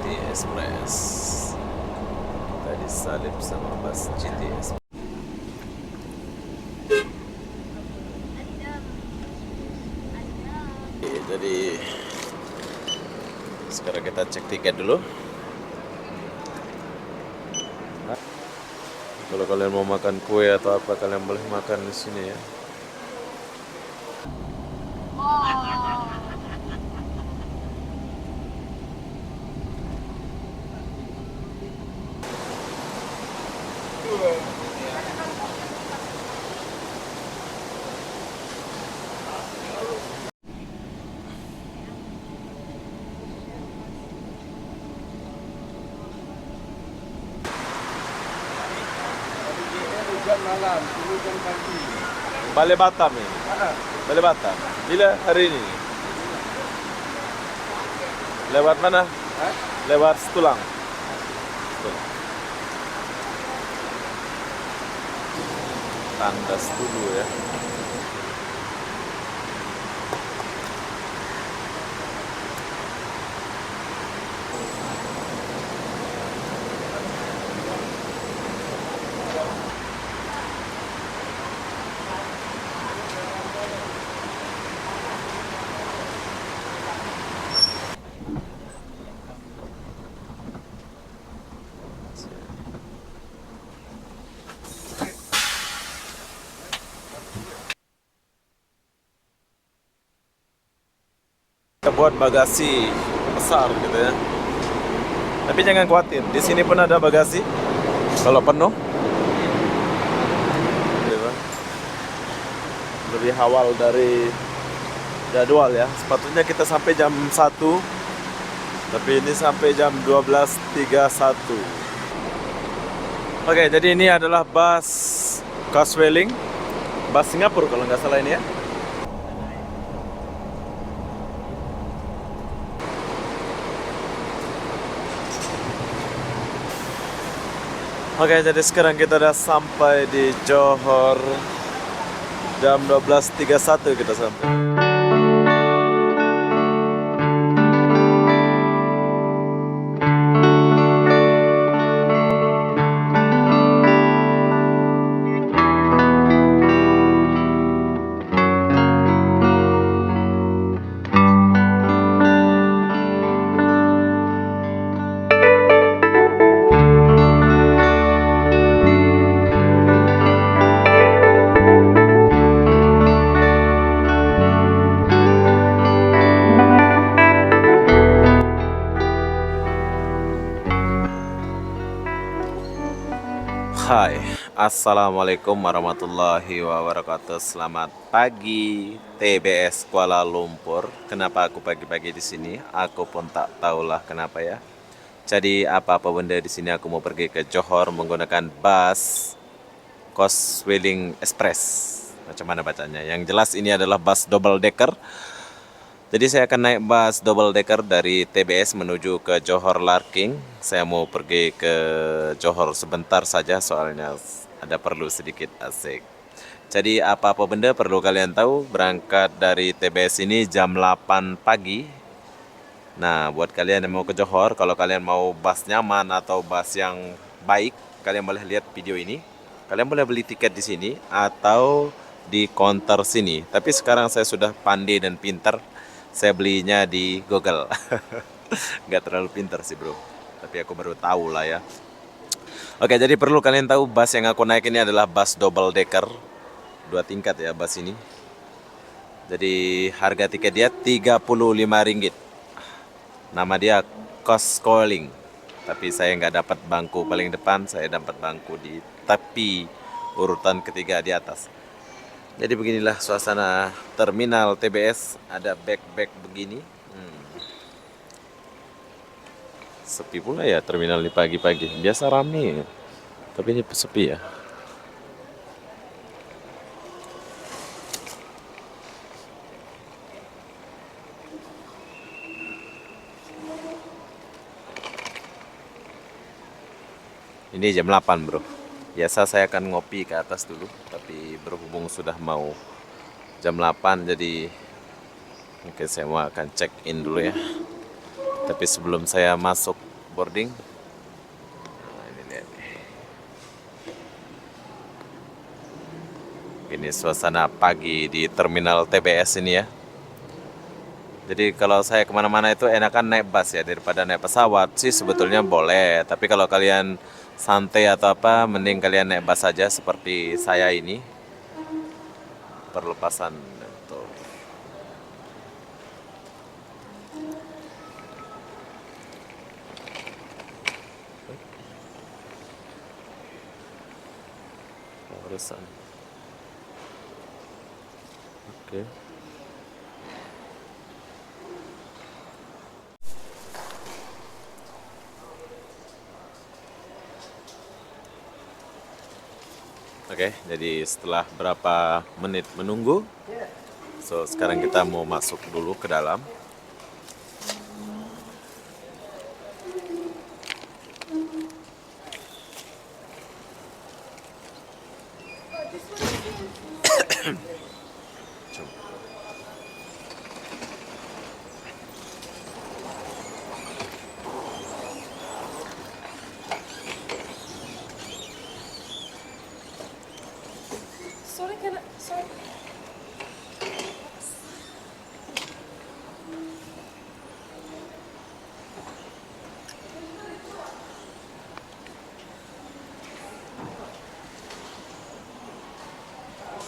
GT Express. Tadi salib sama bus GT Express. Oke, jadi sekarang kita cek tiket dulu. Kalau kalian mau makan kue atau apa, kalian boleh makan di sini ya. Malam, turun pagi. Balik Batam ini. Balik Batam. Bila hari ini? Lewat mana? Lewat Setulang. Tandas dulu ya. Kita buat bagasi besar gitu ya. Tapi jangan khawatir, di sini pun ada bagasi. Kalau penuh, gitu. Lebih awal dari jadwal ya. Sepatutnya kita sampai jam 1, tapi ini sampai jam 12.31. Oke, jadi ini adalah bus Coswelling, bus Singapura kalau nggak salah ini ya. Oke, jadi sekarang kita udah sampai di Johor. Jam 12.31 kita sampai. Hai, assalamualaikum warahmatullahi wabarakatuh. Selamat pagi TBS Kuala Lumpur. Kenapa aku pagi-pagi di sini? Aku pun tak tahulah kenapa ya. Jadi apa-apa benda di sini aku mau pergi ke Johor menggunakan bus Coswelling Express. Macam mana bacanya? Yang jelas ini adalah bus double decker. Jadi saya akan naik bus double decker dari TBS menuju ke Johor Larking. Saya mau pergi ke Johor sebentar saja soalnya ada perlu sedikit asik. Jadi apa-apa benda perlu kalian tahu, berangkat dari TBS ini jam 8 pagi. Nah, buat kalian yang mau ke Johor, kalau kalian mau bus nyaman atau bus yang baik, kalian boleh lihat video ini. Kalian boleh beli tiket di sini atau di counter sini. Tapi sekarang saya sudah pandai dan pintar. Saya belinya di Google. Nggak terlalu pintar sih bro, tapi aku baru tahu lah ya. Oke, jadi perlu kalian tahu bus yang aku naik ini adalah bus double decker, 2 tingkat ya bus ini. Jadi harga tiket dia Rp35. Nama dia Coswelling. Tapi saya nggak dapat bangku paling depan, saya dapat bangku di tepi urutan ketiga di atas. Jadi beginilah suasana terminal TBS, ada bag-bag begini. Sepi pula ya terminal di pagi-pagi. Biasa rame, tapi ini sepi ya. Ini jam 8 bro. Biasa saya akan ngopi ke atas dulu, tapi berhubung sudah mau jam 8, jadi mungkin saya mau akan check in dulu ya. Tapi sebelum saya masuk boarding. Nah, ini lihat nih. Ini suasana pagi di terminal TBS ini ya. Jadi kalau saya kemana-mana itu enakan naik bus ya daripada naik pesawat sih sebetulnya boleh. Tapi kalau kalian santai atau apa, mending kalian naik bus saja seperti saya ini. Perlepasan tuh. Barusan. Oke. Oke, jadi setelah berapa menit menunggu, so sekarang kita mau masuk dulu ke dalam. Sorry, sorry.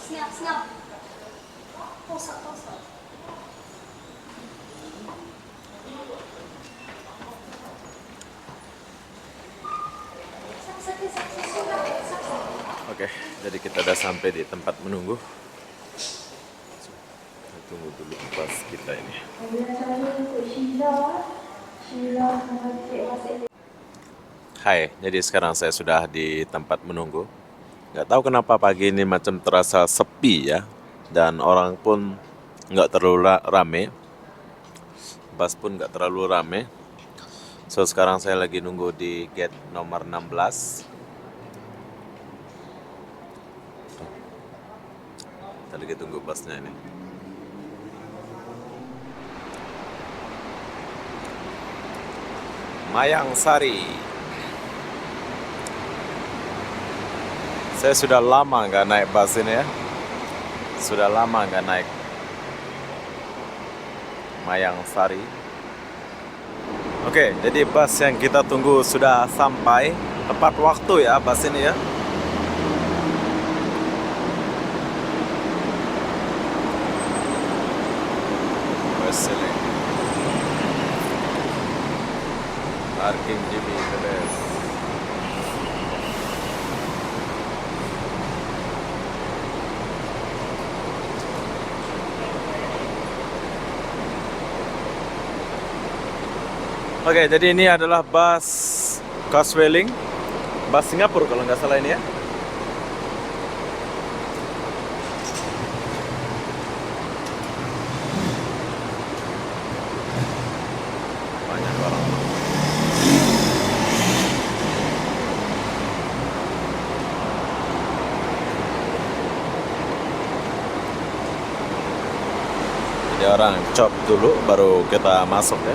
Snap, snap. Pause, pause. Oke, jadi kita udah sampai di tempat menunggu. Tunggu dulu pas kita ini. Hai, jadi sekarang saya sudah di tempat menunggu. Nggak tahu kenapa pagi ini macam terasa sepi ya. Dan orang pun nggak terlalu rame. Bus pun nggak terlalu rame. So sekarang saya lagi nunggu di gate nomor 16. Kita lagi tunggu busnya ini. Mayang Sari. Saya sudah lama nggak naik bus ini ya. Sudah lama nggak naik Mayang Sari. Oke, jadi bus yang kita tunggu sudah sampai tepat waktu ya bus ini ya. Wesley. Parking Jimmy the best. Oke, jadi ini adalah bus Caswelling, bus Singapura kalau nggak salah ini ya. Banyak orang. Jadi orang cop dulu baru kita masuk ya.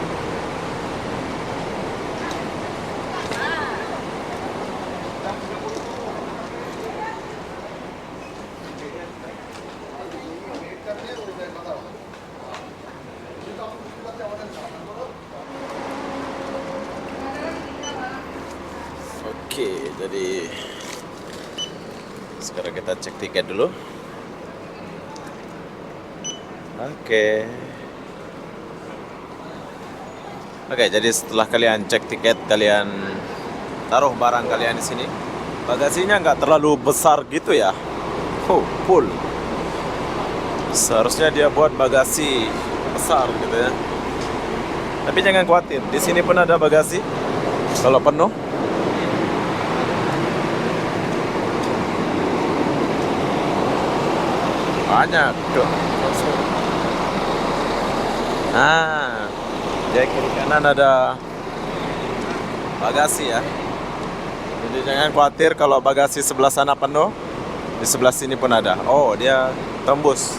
Oke, jadi sekarang kita cek tiket dulu. Oke. Oke, jadi setelah kalian cek tiket, kalian taruh barang kalian di sini. Bagasinya nggak terlalu besar gitu ya. Full. Seharusnya dia buat bagasi besar gitu ya. Tapi jangan khawatir, di sini pun ada bagasi. Kalau penuh. Banyak tuh. Nah, di kiri kanan ada bagasi ya. Jadi jangan khawatir kalau bagasi sebelah sana penuh, di sebelah sini pun ada. Oh, dia tembus.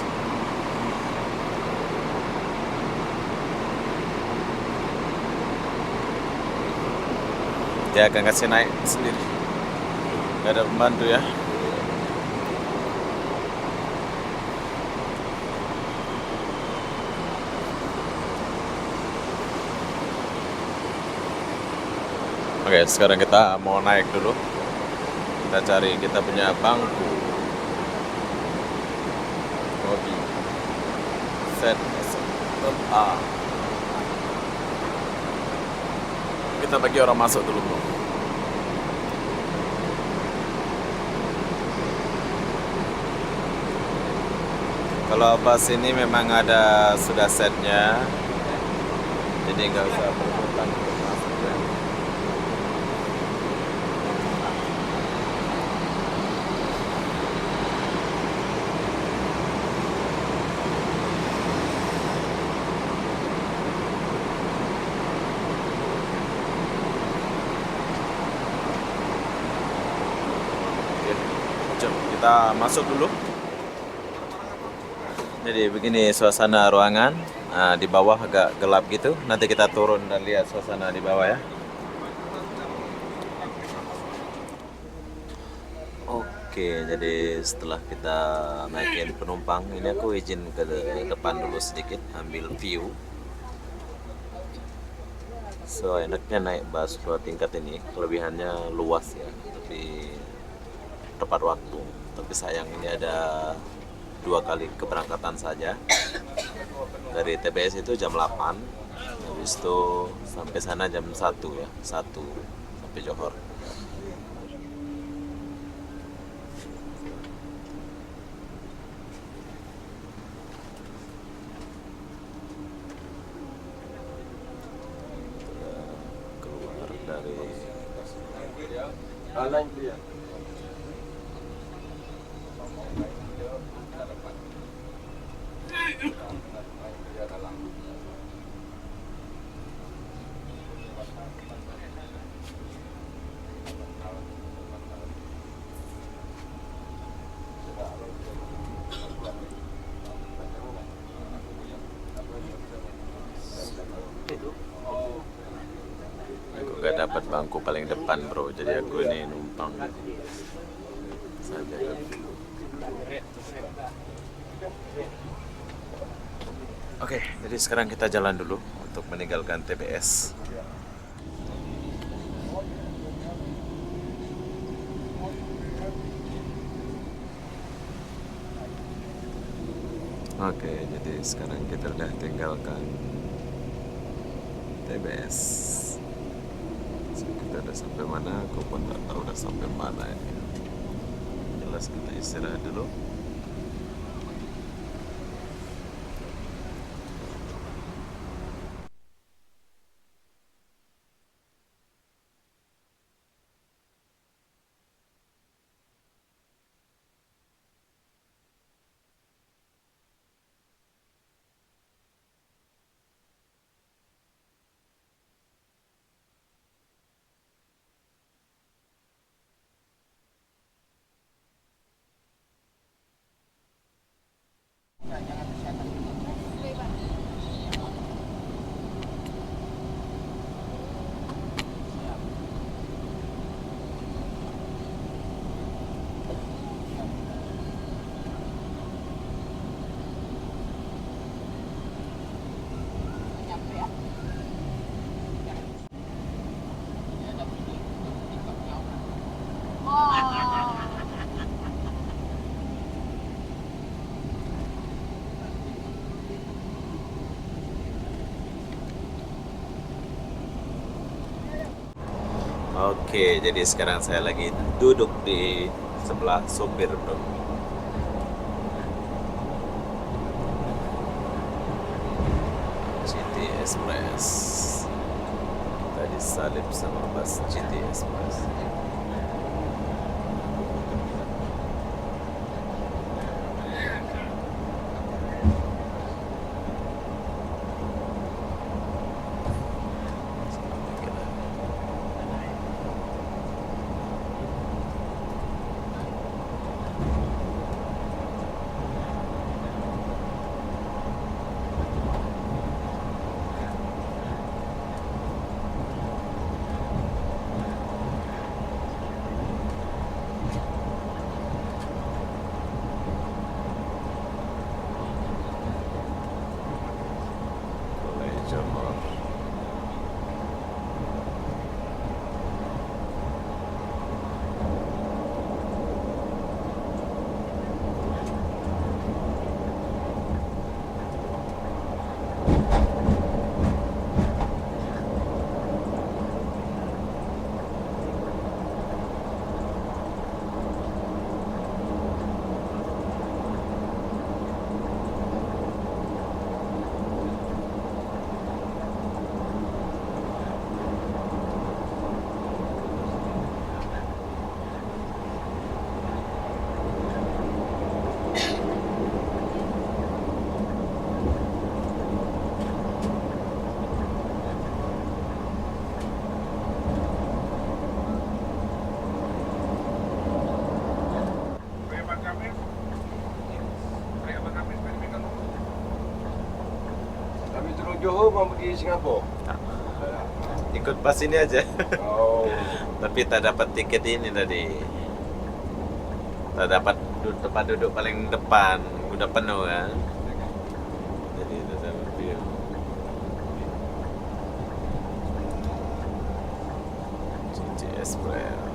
Dia akan kasih naik sendiri. Gak ada pembantu ya. Oke, sekarang kita mau naik dulu. Kita cari kita punya bangku. Mobil. Set A. Kita bagi orang masuk dulu, bro. Kalau bus ini memang ada sudah setnya, jadi nggak usah berebutan untuk masuknya. Oke, jom kita masuk dulu. Jadi begini suasana ruangan. Nah, di bawah agak gelap gitu. Nanti kita turun dan lihat suasana di bawah ya. Oke, jadi setelah kita naikin penumpang, ini aku izin ke depan dulu sedikit, ambil view. So, enaknya naik bus 2 tingkat ini, kelebihannya luas ya, tapi tepat waktu. Tapi sayang ini ada 2 kali keberangkatan saja. Dari TBS itu jam 8, habis itu sampai sana jam 1 ya, 1 sampai Johor. Keluar dari aku gak dapat bangku paling depan, bro, jadi aku ini numpang saja. Oke, jadi sekarang kita jalan dulu untuk meninggalkan TBS. Oke, jadi sekarang kita udah tinggalkan TBS. So, kita udah sampai mana? Aku pun tak tahu udah sampai mana ini. Jelas kita istirahat dulu. Oke, jadi sekarang saya lagi duduk di sebelah sopir, bro. GT Express. Tadi salib sama bus GT Express. Johor mau pergi Singapura. Ikut pas ini aja. Oh. Tapi tak dapat tiket ini tadi. Tak dapat tempat duduk paling depan. Udah penuh kan. Jadi tak dapat view. GTS Braille.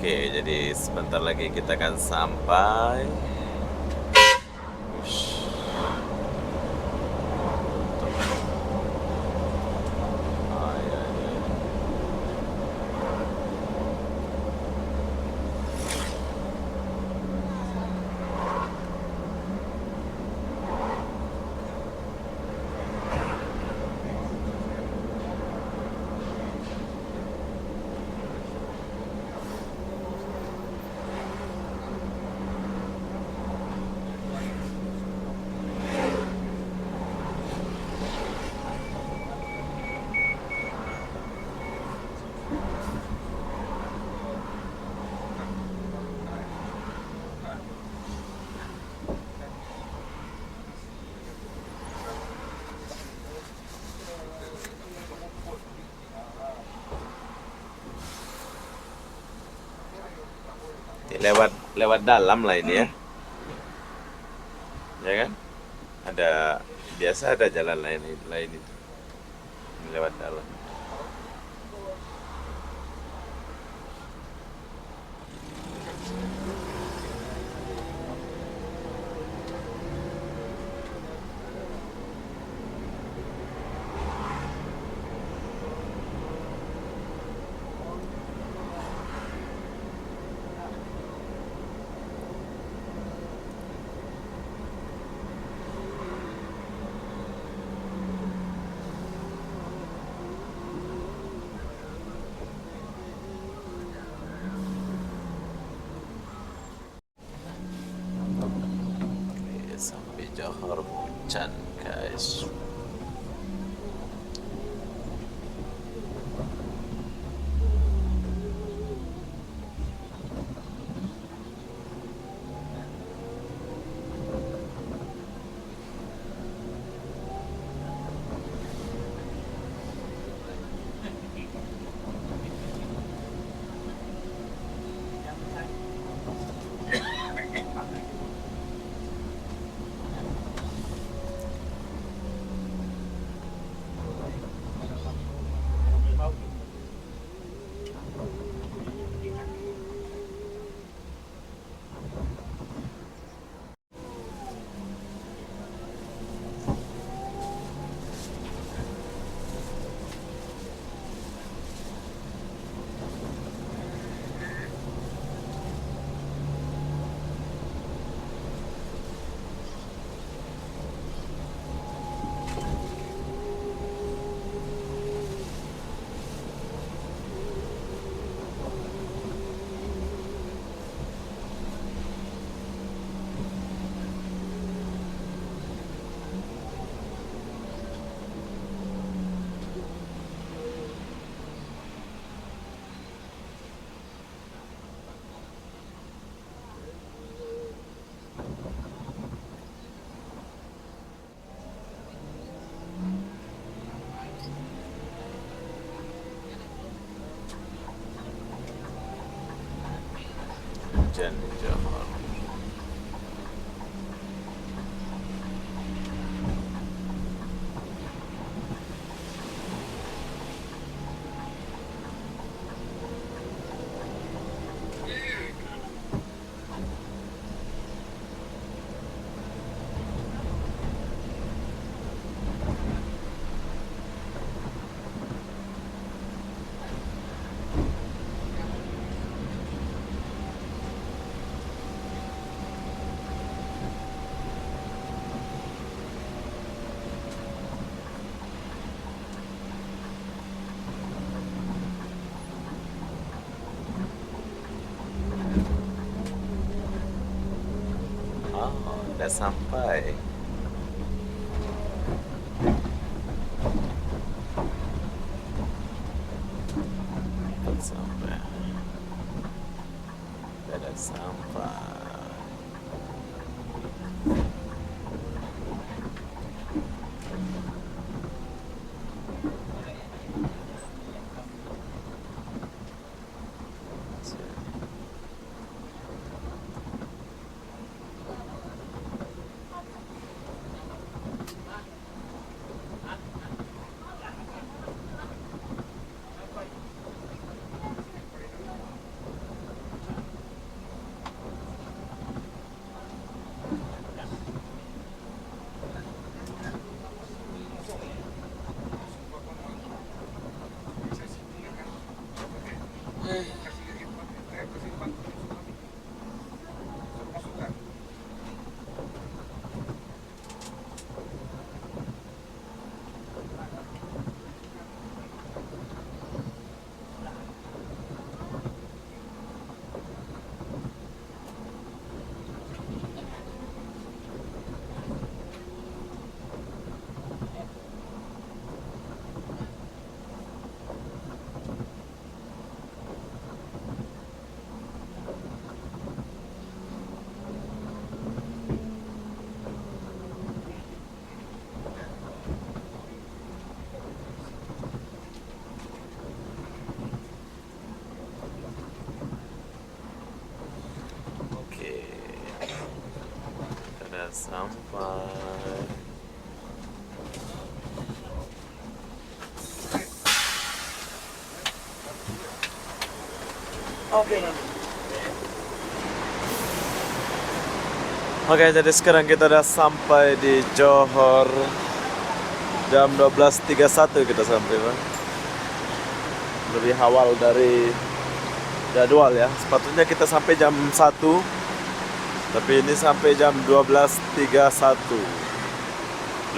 Oke, jadi sebentar lagi kita akan sampai. Ush. Ah, ya, ya. Lewat lewat dalam lah ini ya. Ya kan? Ada biasa ada jalan lain itu. Ini lewat dalam. Oke, sampai Johor hujan guys. Hujan di Johor. Oh, udah sampai. Udah sampai. Udah sampai. sampai. Oke, jadi sekarang kita udah sampai di Johor. Jam 12.31 kita sampai, Bang. Lebih awal dari jadwal ya. Sepatutnya kita sampai jam 1, tapi ini sampai jam 12.31.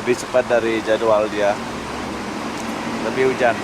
Lebih cepat dari jadwal dia. Lebih hujan.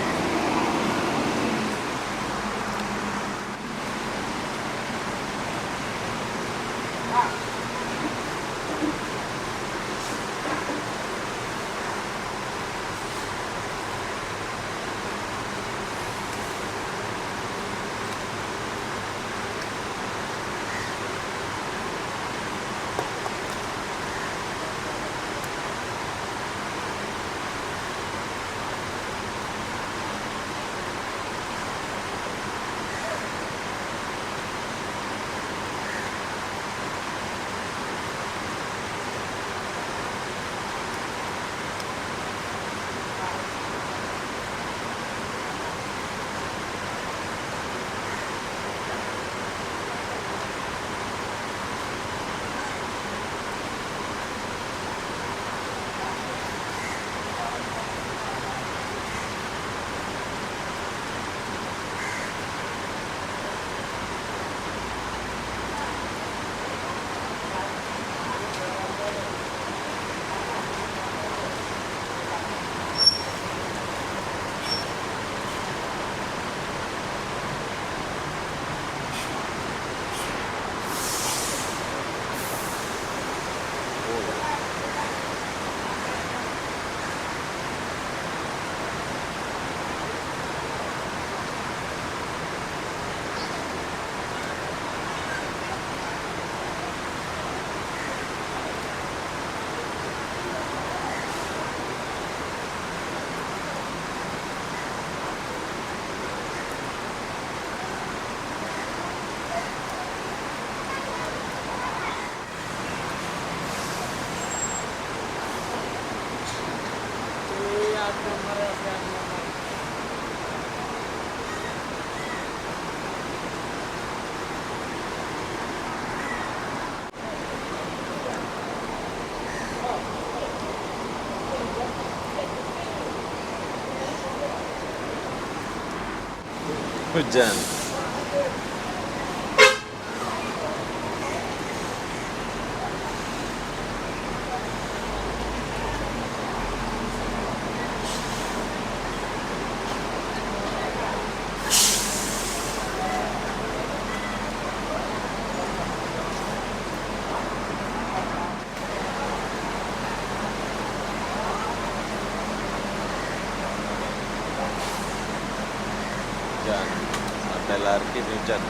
Hujan. Hujan. Sampai lari ini hujan.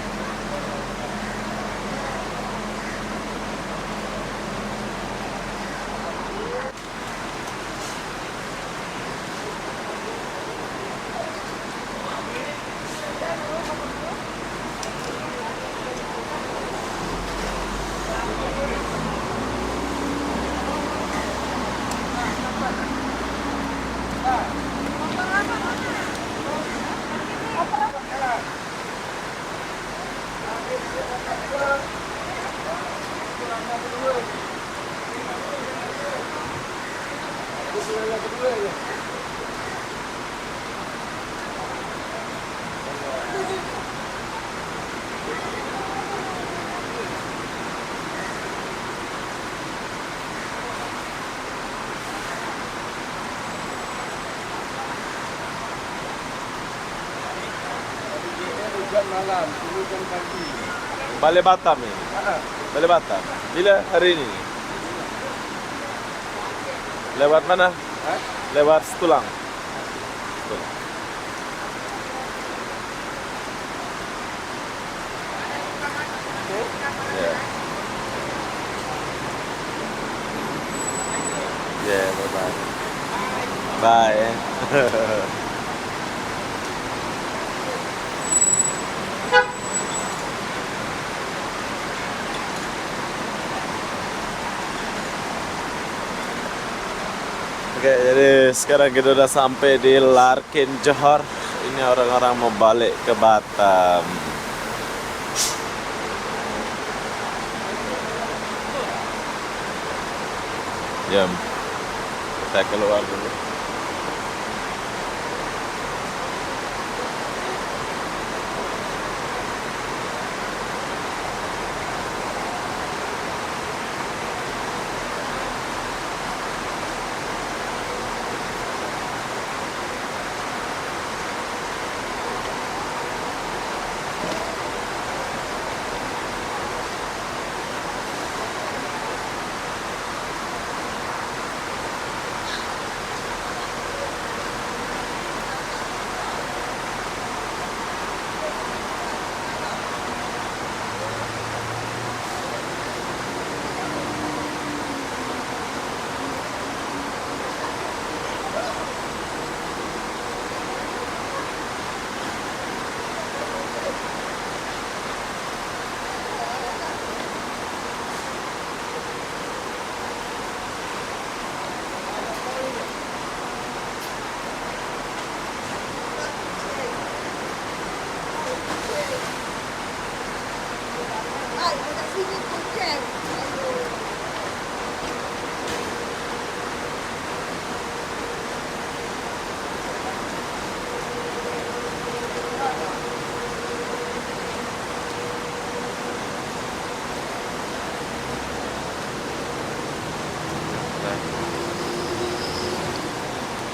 Hujan malam, hujan pagi. Balik Batam ini. Balik Batam. Bila hari ini? Lewat mana? Lewat Setulang. Setulang. Yeah. Yeah, bye-bye. Bye. Oke, jadi sekarang kita udah sampai di Larkin Johor. Ini orang-orang mau balik ke Batam. Jam, kita keluar dulu.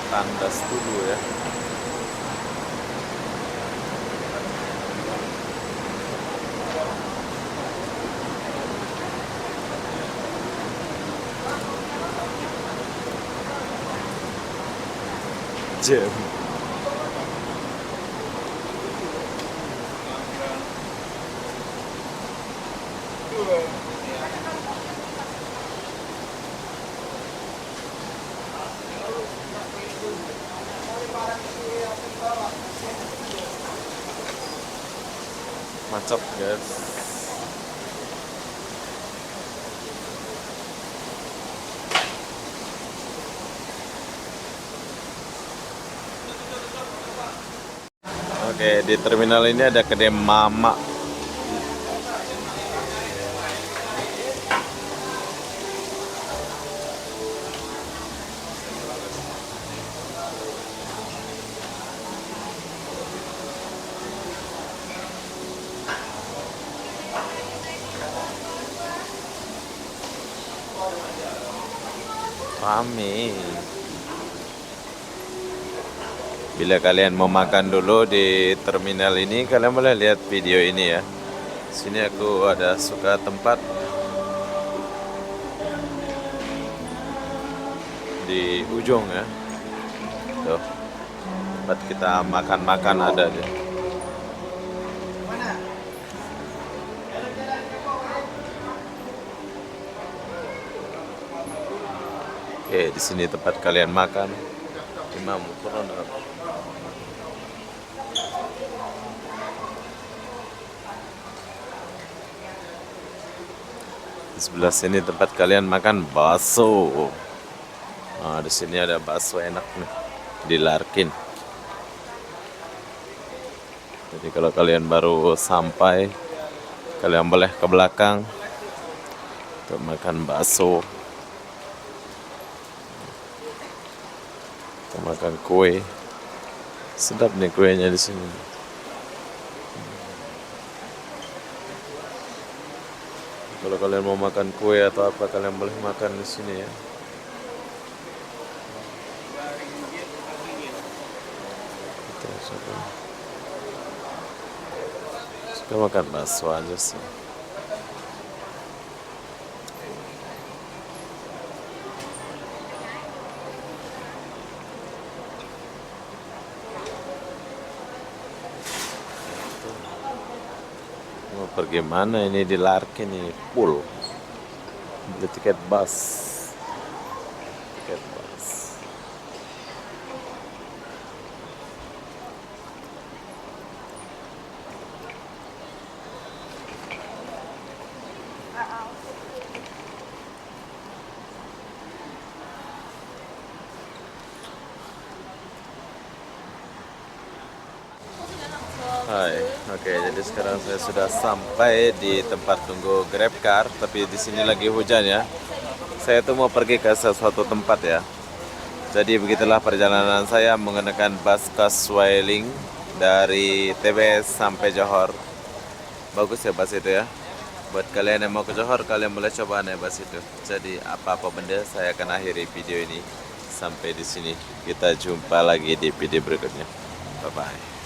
Tandas dulu ya. Jam. Macet guys. Oke, di terminal ini ada kedai Mama. Rame. Bila kalian mau makan dulu di terminal ini, kalian boleh lihat video ini ya. Sini aku ada suka tempat di ujung ya. Tuh, tempat kita makan-makan ada deh. Oke, di sini tempat kalian makan. Imam Corona. Di sebelah sini tempat kalian makan bakso. Nah, di sini ada bakso enak nih di Larkin. Jadi kalau kalian baru sampai, kalian boleh ke belakang untuk makan bakso. Kita makan kue. Sedap nih kuenya di sini. Kalau kalian mau makan kue atau apa, kalian boleh makan di sini ya. Kita suka makan bakso aja sih. Mau pergi mana ini di Larkin ini full. Beli tiket bus. Tiket bus. Hai, oke, jadi sekarang saya sudah sampai di tempat tunggu Grab Car, tapi di sini lagi hujan ya. Saya tuh mau pergi ke sesuatu tempat ya. Jadi begitulah perjalanan saya menggunakan bus Kaswailing dari TBS sampai Johor. Bagus ya bus itu ya. Buat kalian yang mau ke Johor, kalian boleh coba naik bus itu. Jadi apa-apa benda, saya akan akhiri video ini sampai di sini. Kita jumpa lagi di video berikutnya. Bye bye.